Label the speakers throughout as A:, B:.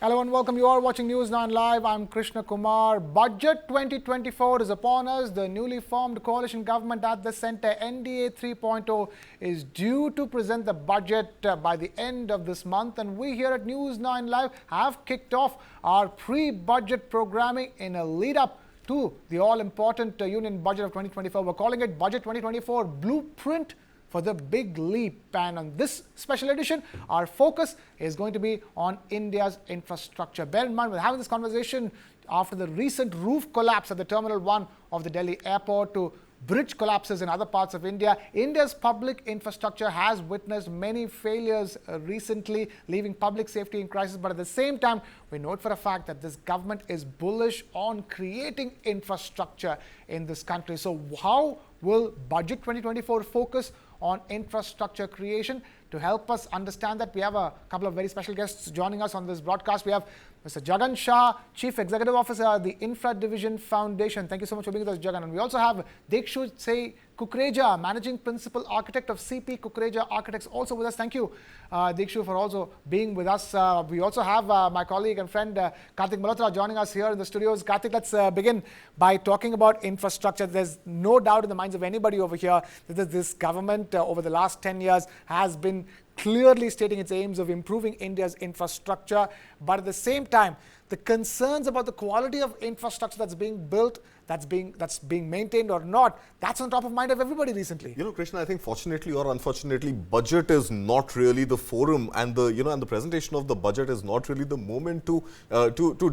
A: Hello and welcome. You are watching News 9 Live. I'm Krishnakumar. Budget 2024 is upon us. The newly formed coalition government at the centre, NDA 3.0, is due to present the budget by the end of this month. And we here at News 9 Live have kicked off our pre-budget programming in a lead-up to the all-important union budget of 2024. We're calling it Budget 2024 Blueprint for the Big Leap. And on this special edition, our focus is going to be on India's infrastructure. Bear in mind, we're having this conversation after the recent roof collapse at the Terminal 1 of the Delhi airport to bridge collapses in other parts of India. India's public infrastructure has witnessed many failures recently, leaving public safety in crisis. But at the same time, we note for a fact that this government is bullish on creating infrastructure in this country. So how will Budget 2024 focus on infrastructure creation? To help us understand that, we have a couple of very special guests joining us on this broadcast. We have Mr. Jagan Shah, Chief Executive Officer at the Infravision Foundation. Thank you so much for being with us, Jagan. And we also have Dikshu C, Kukreja, Managing Principal Architect of CP Kukreja Architects, also with us. Thank you, Dikshu, for also being with us. We also have my colleague and friend Kartik Malhotra joining us here in the studios. Kartik, let's begin by talking about infrastructure. There's no doubt in the minds of anybody over here that this government over the last 10 years has been clearly stating its aims of improving India's infrastructure. But at the same time, the concerns about the quality of infrastructure that's being built, that's being maintained or not, that's on top of mind of everybody recently.
B: You know, Krishna, I think fortunately or unfortunately, budget is not really the forum, and the presentation of the budget is not really the moment to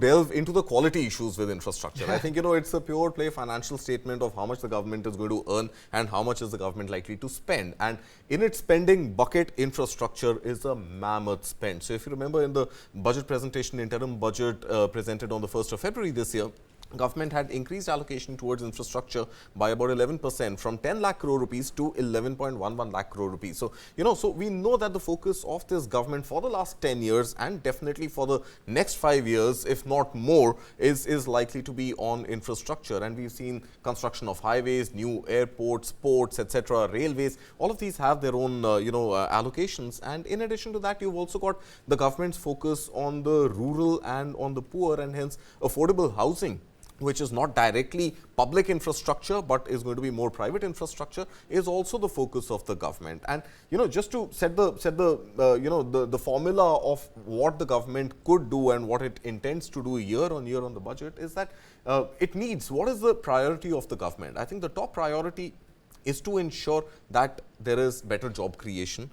B: delve into the quality issues with infrastructure. I think, it's a pure play financial statement of how much the government is going to earn and how much is the government likely to spend. And in its spending bucket, infrastructure is a mammoth spend. So if you remember in the budget presentation, interim budget presented on the 1st of February this year, government had increased allocation towards infrastructure by about 11%, from 10 lakh crore rupees to 11.11 lakh crore rupees. So, so we know that the focus of this government for the last 10 years and definitely for the next 5 years, if not more, is likely to be on infrastructure. And we've seen construction of highways, new airports, ports, etc., railways. All of these have their own, allocations. And in addition to that, you've also got the government's focus on the rural and on the poor, and hence affordable housing, which is not directly public infrastructure but is going to be more private infrastructure, is also the focus of the government. And just to set the formula of what the government could do and what it intends to do year on year on the budget, is that it needs, what is the priority of the government? I think the top priority is to ensure that there is better job creation.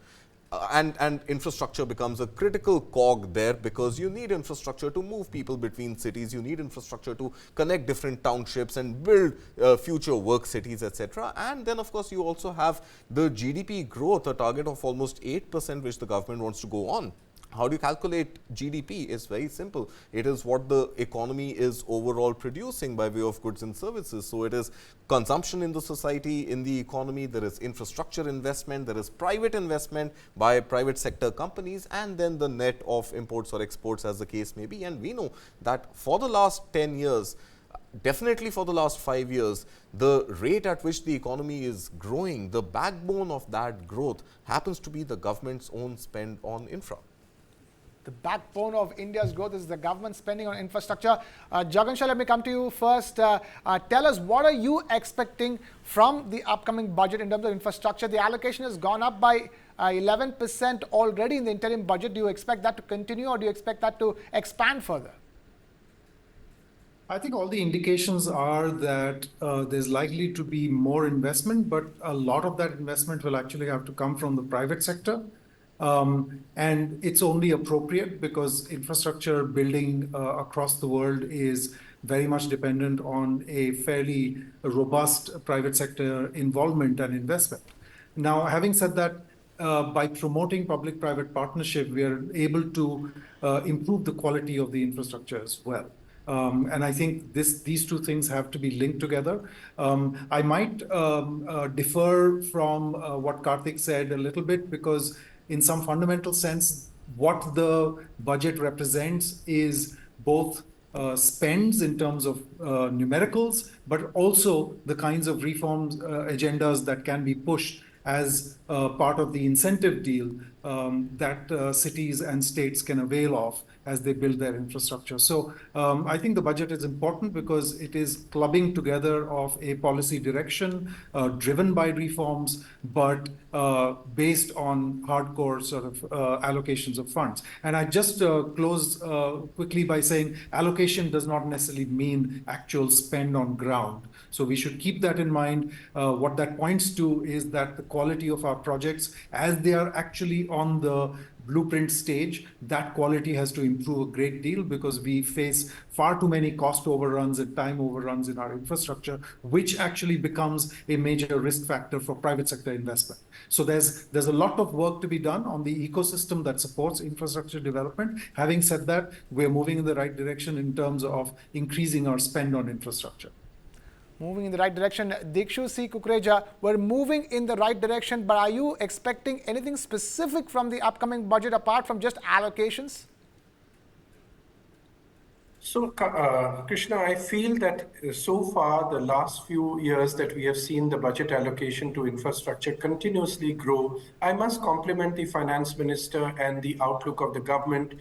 B: And infrastructure becomes a critical cog there, because you need infrastructure to move people between cities, you need infrastructure to connect different townships and build future work cities, etc. And then, of course, you also have the GDP growth, a target of almost 8%, which the government wants to go on. How do you calculate GDP? It's very simple. It is what the economy is overall producing by way of goods and services. So it is consumption in the society, in the economy, there is infrastructure investment, there is private investment by private sector companies, and then the net of imports or exports, as the case may be. And we know that for the last 10 years, definitely for the last 5 years, the rate at which the economy is growing, the backbone of that growth happens to be the government's own spend on infra.
A: The backbone of India's growth is the government spending on infrastructure. Jagan Shah, let me come to you first. Tell us, what are you expecting from the upcoming budget in terms of infrastructure? The allocation has gone up by 11% already in the interim budget. Do you expect that to continue, or do you expect that to expand further?
C: I think all the indications are that there's likely to be more investment, but a lot of that investment will actually have to come from the private sector. And it's only appropriate because infrastructure building across the world is very much dependent on a fairly robust private sector involvement and investment. Now, having said that, by promoting public-private partnership, we are able to improve the quality of the infrastructure as well. And I think these two things have to be linked together. I might differ from what Kartik said a little bit, because in some fundamental sense, what the budget represents is both spends in terms of numericals, but also the kinds of reforms agendas that can be pushed as part of the incentive deal that cities and states can avail of as they build their infrastructure. So I think the budget is important because it is clubbing together of a policy direction driven by reforms, but based on hardcore sort of allocations of funds. And I just close quickly by saying allocation does not necessarily mean actual spend on ground. So we should keep that in mind. What that points to is that the quality of our projects, as they are actually on the blueprint stage, that quality has to improve a great deal because we face far too many cost overruns and time overruns in our infrastructure, which actually becomes a major risk factor for private sector investment. So there's a lot of work to be done on the ecosystem that supports infrastructure development. Having said that, we're moving in the right direction in terms of increasing our spend on infrastructure.
A: Moving in the right direction. Dikshu C, Kukreja, we're moving in the right direction, but are you expecting anything specific from the upcoming budget apart from just allocations?
D: So, Krishna, I feel that so far, the last few years that we have seen the budget allocation to infrastructure continuously grow. I must compliment the finance minister and the outlook of the government,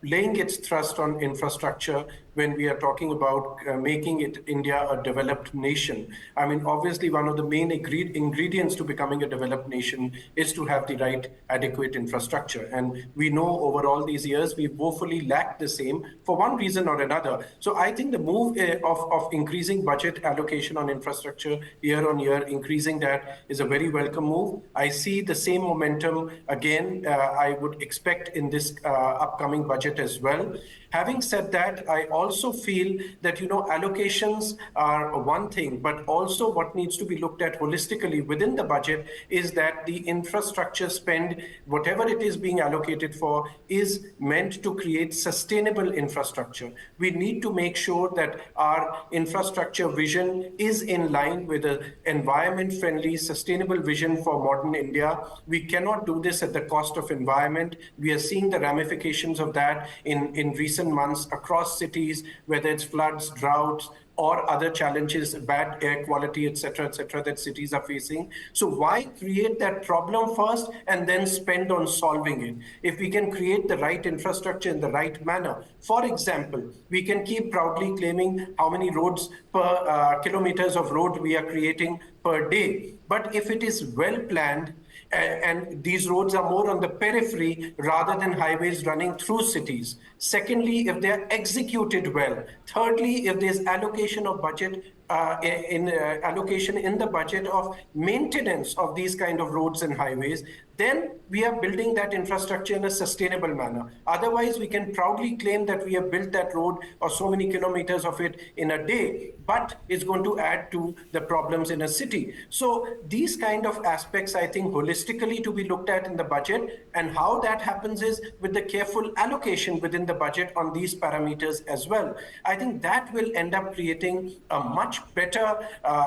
D: laying its thrust on infrastructure when we are talking about making it India a developed nation. I mean, obviously, one of the main ingredients to becoming a developed nation is to have the right adequate infrastructure. And we know over all these years, we've woefully lacked the same for one reason or another. So I think the move of increasing budget allocation on infrastructure year on year, increasing that is a very welcome move. I see the same momentum again, I would expect in this upcoming budget as well. Having said that, I also feel that, allocations are one thing, but also what needs to be looked at holistically within the budget is that the infrastructure spend, whatever it is being allocated for, is meant to create sustainable infrastructure. We need to make sure that our infrastructure vision is in line with an environment-friendly, sustainable vision for modern India. We cannot do this at the cost of environment. We are seeing the ramifications of that in recent months across cities, whether it's floods, droughts, or other challenges, bad air quality, etc., that cities are facing. So why create that problem first and then spend on solving it? If we can create the right infrastructure in the right manner, for example, we can keep proudly claiming how many roads per kilometers of road we are creating per day. But if it is well planned, and these roads are more on the periphery rather than highways running through cities. Secondly, if they are executed well. Thirdly, if there's allocation of budget allocation in the budget of maintenance of these kind of roads and highways, then we are building that infrastructure in a sustainable manner. Otherwise, we can proudly claim that we have built that road or so many kilometers of it in a day, but it's going to add to the problems in a city. So these kind of aspects, I think, holistically to be looked at in the budget, and how that happens is with the careful allocation within the budget on these parameters as well. I think that will end up creating a much better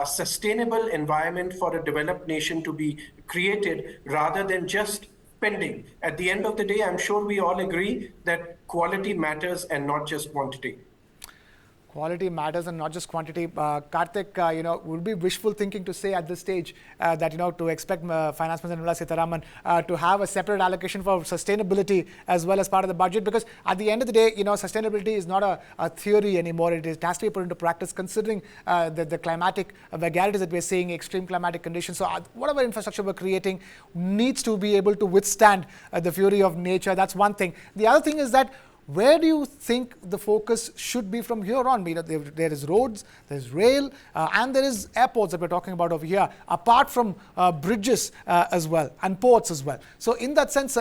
D: sustainable environment for a developed nation to be created rather than just spending. At the end of the day, I'm sure we all agree that quality matters and not just quantity.
A: Quality matters and not just quantity. Kartik, would be wishful thinking to say at this stage that, to expect Finance Minister Nirmala Sitharaman to have a separate allocation for sustainability as well as part of the budget, because at the end of the day, sustainability is not a theory anymore. It has to be put into practice considering the climatic vagaries that we're seeing, extreme climatic conditions. So whatever infrastructure we're creating needs to be able to withstand the fury of nature. That's one thing. The other thing is that where do you think the focus should be from here on? There is roads, there's rail, and there is airports that we're talking about over here, apart from bridges as well, and ports as well. So in that sense,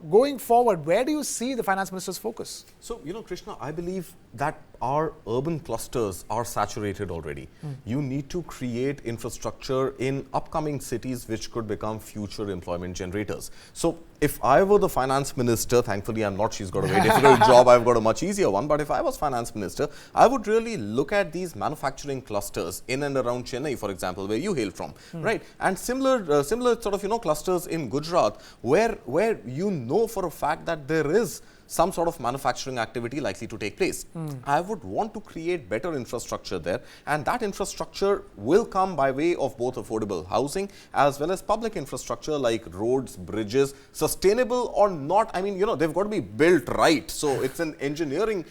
A: going forward, where do you see the Finance Minister's focus?
B: So, Krishna, I believe that our urban clusters are saturated already. You need to create infrastructure in upcoming cities which could become future employment generators. So if I were the finance minister, thankfully I'm not, she's got a very difficult job, I've got a much easier one, but if I was finance minister, I would really look at these manufacturing clusters in and around Chennai, for example, where you hail from, right? And similar sort of, clusters in Gujarat, where for a fact that there is some sort of manufacturing activity likely to take place. I would want to create better infrastructure there, and that infrastructure will come by way of both affordable housing as well as public infrastructure like roads, bridges, sustainable or not. I mean, they've got to be built right. So it's an engineering,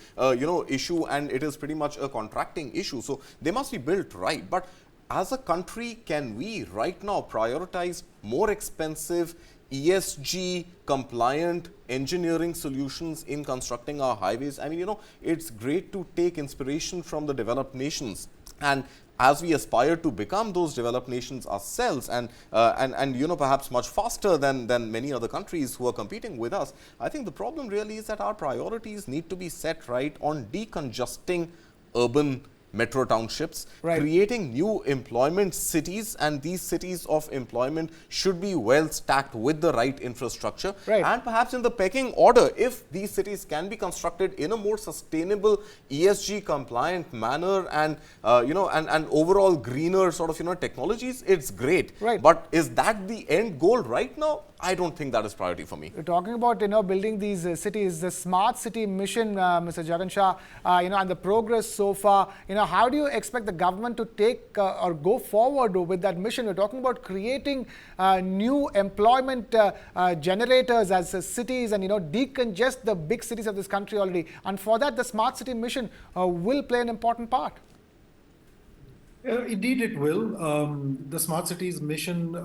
B: issue, and it is pretty much a contracting issue. So they must be built right. But as a country, can we right now prioritize more expensive ESG compliant engineering solutions in constructing our highways? I mean, it's great to take inspiration from the developed nations, and as we aspire to become those developed nations ourselves, and perhaps much faster than many other countries who are competing with us, I think the problem really is that our priorities need to be set right on decongesting urban metro townships, creating new employment cities, and these cities of employment should be well stacked with the right infrastructure. And perhaps in the pecking order, if these cities can be constructed in a more sustainable, ESG compliant manner, and and overall greener sort of technologies, it's great. But is that the end goal right now? I don't think that is priority for me.
A: We're talking about building these cities, the smart city mission, Mr. Jagan Shah, and the progress so far. How do you expect the government to take or go forward with that mission? We're talking about creating new employment generators as cities, and decongest the big cities of this country already. And for that, the smart city mission will play an important part.
C: Indeed, it will. The Smart Cities mission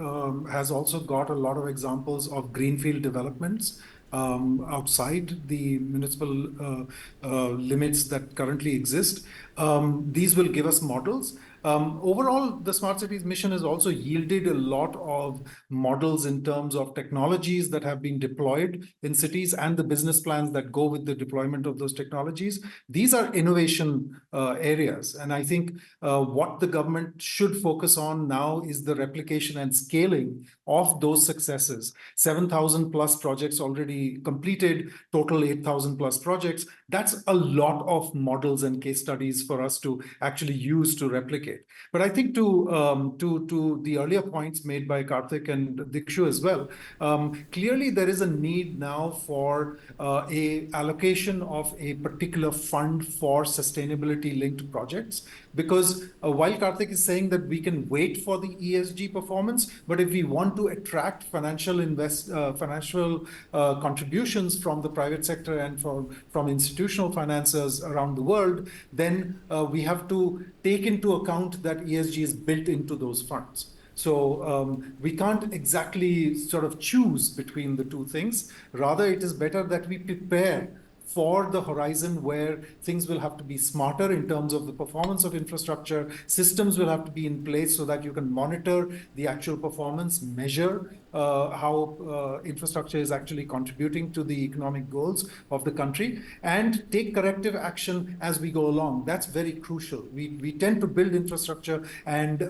C: has also got a lot of examples of greenfield developments outside the municipal limits that currently exist. These will give us models. Overall, the Smart Cities mission has also yielded a lot of models in terms of technologies that have been deployed in cities and the business plans that go with the deployment of those technologies. These are innovation areas. And I think what the government should focus on now is the replication and scaling of those successes. 7,000 plus projects already completed, total 8,000 plus projects. That's a lot of models and case studies for us to actually use to replicate. But I think to the earlier points made by Kartik and Dikshu as well, clearly there is a need now for a allocation of a particular fund for sustainability linked projects. Because while Kartik is saying that we can wait for the ESG performance, but if we want to attract financial contributions from the private sector and from institutional financiers around the world, then we have to take into account that ESG is built into those funds. So we can't exactly sort of choose between the two things. Rather, it is better that we prepare for the horizon where things will have to be smarter in terms of the performance of infrastructure. Systems will have to be in place so that you can monitor the actual performance, measure how infrastructure is actually contributing to the economic goals of the country, and take corrective action as we go along. That's very crucial. We tend to build infrastructure and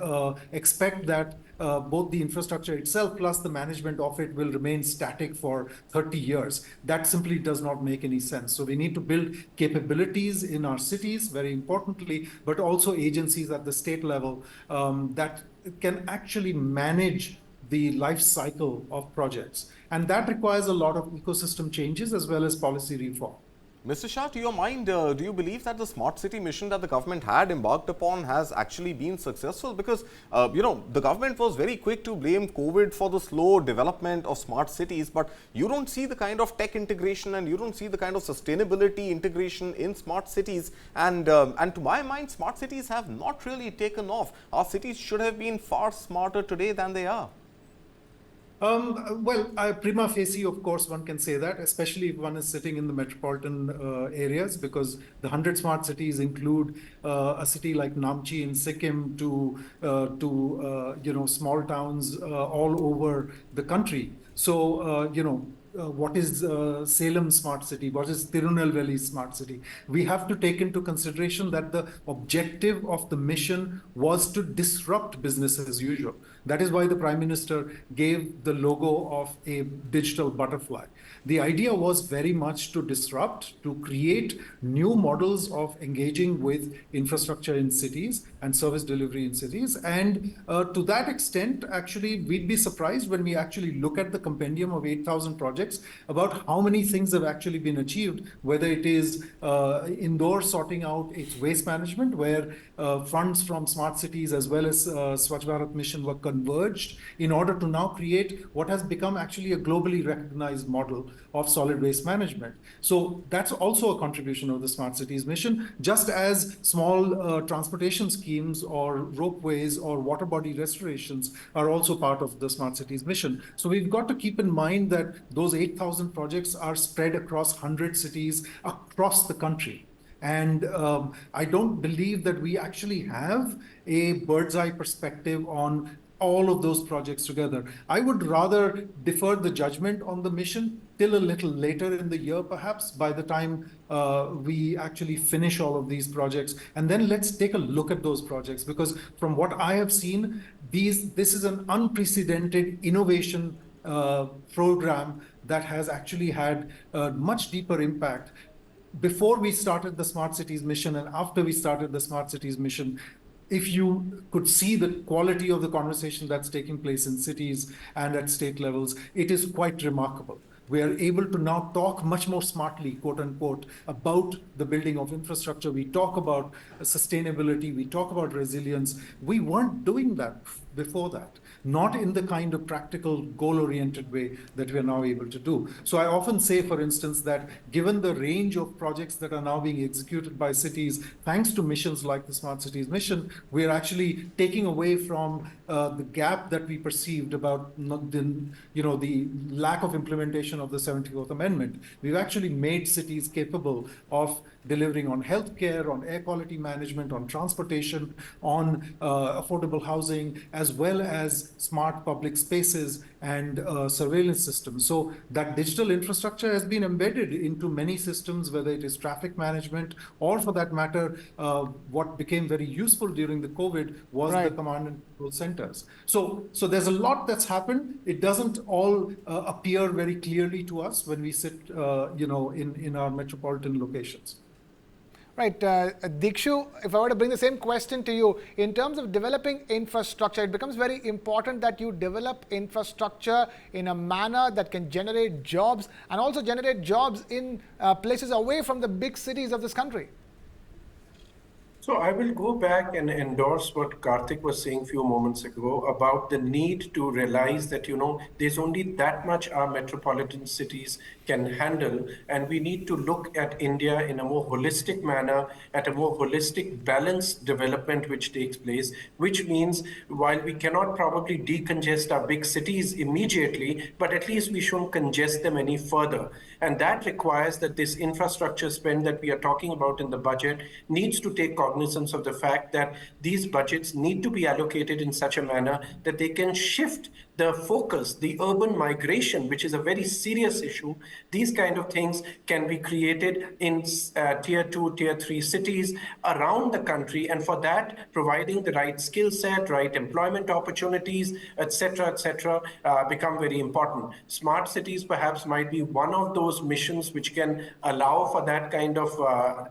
C: expect that both the infrastructure itself plus the management of it will remain static for 30 years. That simply does not make any sense. So we need to build capabilities in our cities, very importantly, but also agencies at the state level that can actually manage the life cycle of projects. And that requires a lot of ecosystem changes as well as policy reform.
B: Mr. Shah, to your mind, do you believe that the smart city mission that the government had embarked upon has actually been successful? Because, the government was very quick to blame COVID for the slow development of smart cities, but you don't see the kind of tech integration and you don't see the kind of sustainability integration in smart cities. And to my mind, smart cities have not really taken off. Our cities should have been far smarter today than they are.
C: Prima facie, of course, one can say that, especially if one is sitting in the metropolitan areas, because the 100 smart cities include a city like Namchi in Sikkim to small towns all over the country. So, what is Salem smart city? What is Tirunelveli smart city? We have to take into consideration that the objective of the mission was to disrupt business as usual. That is why the Prime Minister gave the logo of a digital butterfly. The idea was very much to disrupt, to create new models of engaging with infrastructure in cities and service delivery in cities. And to that extent, actually, we'd be surprised when we actually look at the compendium of 8,000 projects projects, about how many things have actually been achieved, whether it is Indore sorting out its waste management, where funds from smart cities as well as Swachh Bharat mission were converged in order to now create what has become actually a globally recognized model of solid waste management. So that's also a contribution of the smart cities mission, just as small transportation schemes or ropeways or water body restorations are also part of the smart cities mission. So we've got to keep in mind that those 8,000 projects are spread across 100 cities across the country. And I don't believe that we actually have a bird's eye perspective on all of those projects together. I would rather defer the judgment on the mission till a little later in the year, perhaps, by the time we actually finish all of these projects. And then let's take a look at those projects, because from what I have seen, this is an unprecedented innovation program that has actually had a much deeper impact. Before we started the Smart Cities mission and after we started the Smart Cities mission, if you could see the quality of the conversation that's taking place in cities and at state levels, it is quite remarkable. We are able to now talk much more smartly, quote unquote, about the building of infrastructure. We talk about sustainability, we talk about resilience. We weren't doing that before that, not in the kind of practical, goal-oriented way that we are now able to do. So I often say, for instance, that given the range of projects that are now being executed by cities, thanks to missions like the Smart Cities mission, we are actually taking away from the gap that we perceived about the lack of implementation of the 74th Amendment. We've actually made cities capable of delivering on healthcare, on air quality management, on transportation, on affordable housing, as well as smart public spaces and surveillance systems. So that digital infrastructure has been embedded into many systems, whether it is traffic management or, for that matter, what became very useful during the COVID was the command and control centers. So there's a lot that's happened. It doesn't all appear very clearly to us when we sit, in our metropolitan locations.
A: Right. Dikshu, if I were to bring the same question to you, in terms of developing infrastructure, it becomes very important that you develop infrastructure in a manner that can generate jobs and also generate jobs in places away from the big cities of this country.
D: So I will go back and endorse what Kartik was saying a few moments ago about the need to realize that, there's only that much our metropolitan cities can handle, and we need to look at India in a more holistic manner, at a more holistic, balanced development which takes place, which means while we cannot probably decongest our big cities immediately, but at least we shouldn't congest them any further. And that requires that this infrastructure spend that we are talking about in the budget needs to take cognizance of the fact that these budgets need to be allocated in such a manner that they can shift the focus, the urban migration, which is a very serious issue. These kind of things can be created in tier 2, tier 3 cities around the country, and for that, providing the right skill set, right employment opportunities, etc., become very important. Smart cities perhaps might be one of those missions which can allow for that kind of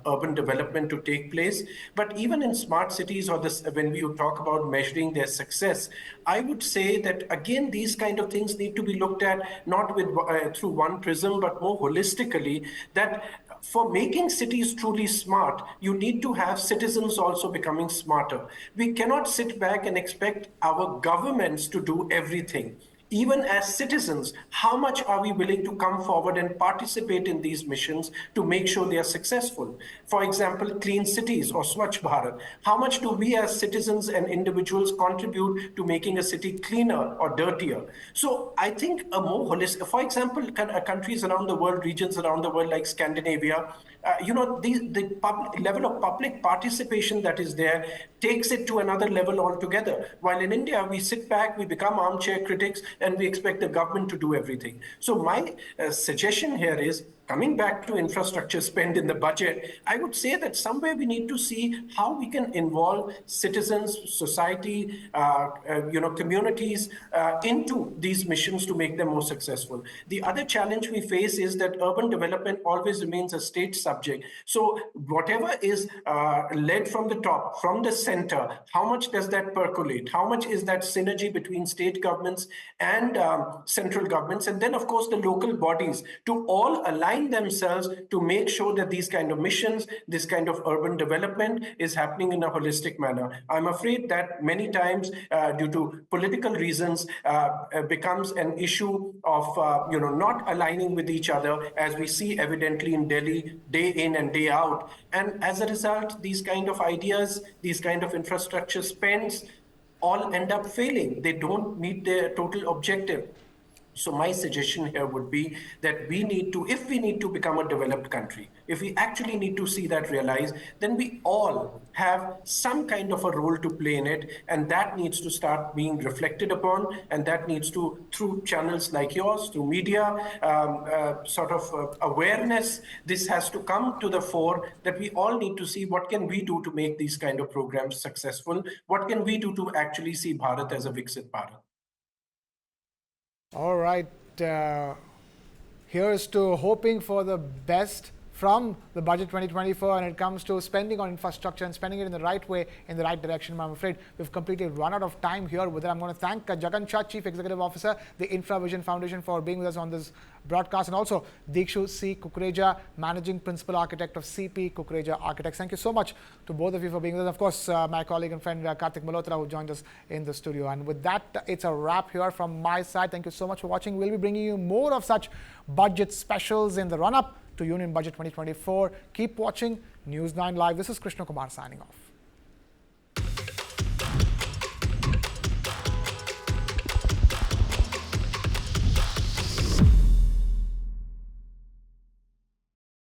D: urban development to take place. But even in smart cities, or this, when we talk about measuring their success, I would say that again, these kind of things need to be looked at not with through one prism, but more holistically, that for making cities truly smart, you need to have citizens also becoming smarter. We cannot sit back and expect our governments to do everything. Even as citizens, how much are we willing to come forward and participate in these missions to make sure they are successful? For example, clean cities or Swachh Bharat. How much do we as citizens and individuals contribute to making a city cleaner or dirtier? So I think a more holistic, for example, countries around the world, regions around the world like Scandinavia, the level of public participation that is there takes it to another level altogether. While in India, we sit back, we become armchair critics, and we expect the government to do everything. So my suggestion here is coming back to infrastructure spend in the budget, I would say that somewhere we need to see how we can involve citizens, society, communities into these missions to make them more successful. The other challenge we face is that urban development always remains a state subject. So whatever is led from the top, from the center, how much does that percolate? How much is that synergy between state governments and central governments? And then, of course, the local bodies to all align themselves to make sure that these kind of missions, this kind of urban development is happening in a holistic manner. I'm afraid that many times, due to political reasons, becomes an issue of not aligning with each other, as we see evidently in Delhi day in and day out. And as a result, these kind of ideas, these kind of infrastructure spends all end up failing. They don't meet their total objective. So my suggestion here would be that we need to, if we need to become a developed country, if we actually need to see that realized, then we all have some kind of a role to play in it, and that needs to start being reflected upon, and that needs to, through channels like yours, through media, awareness, this has to come to the fore, that we all need to see what can we do to make these kind of programs successful, what can we do to actually see Bharat as a Viksit Bharat.
A: All right, here's to hoping for the best from the budget 2024 when it comes to spending on infrastructure and spending it in the right way, in the right direction. I'm afraid we've completely run out of time here with it. I'm going to thank Jagan Shah, Chief Executive Officer, the Infravision Foundation, for being with us on this broadcast, and also Dikshu C, Kukreja, Managing Principal Architect of CP Kukreja Architects. Thank you so much to both of you for being with us. Of course, my colleague and friend Kartik Malhotra, who joined us in the studio. And with that, it's a wrap here from my side. Thank you so much for watching. We'll be bringing you more of such budget specials in the run-up to Union Budget 2024. Keep watching News 9 Live. This is Krishnakumar signing off.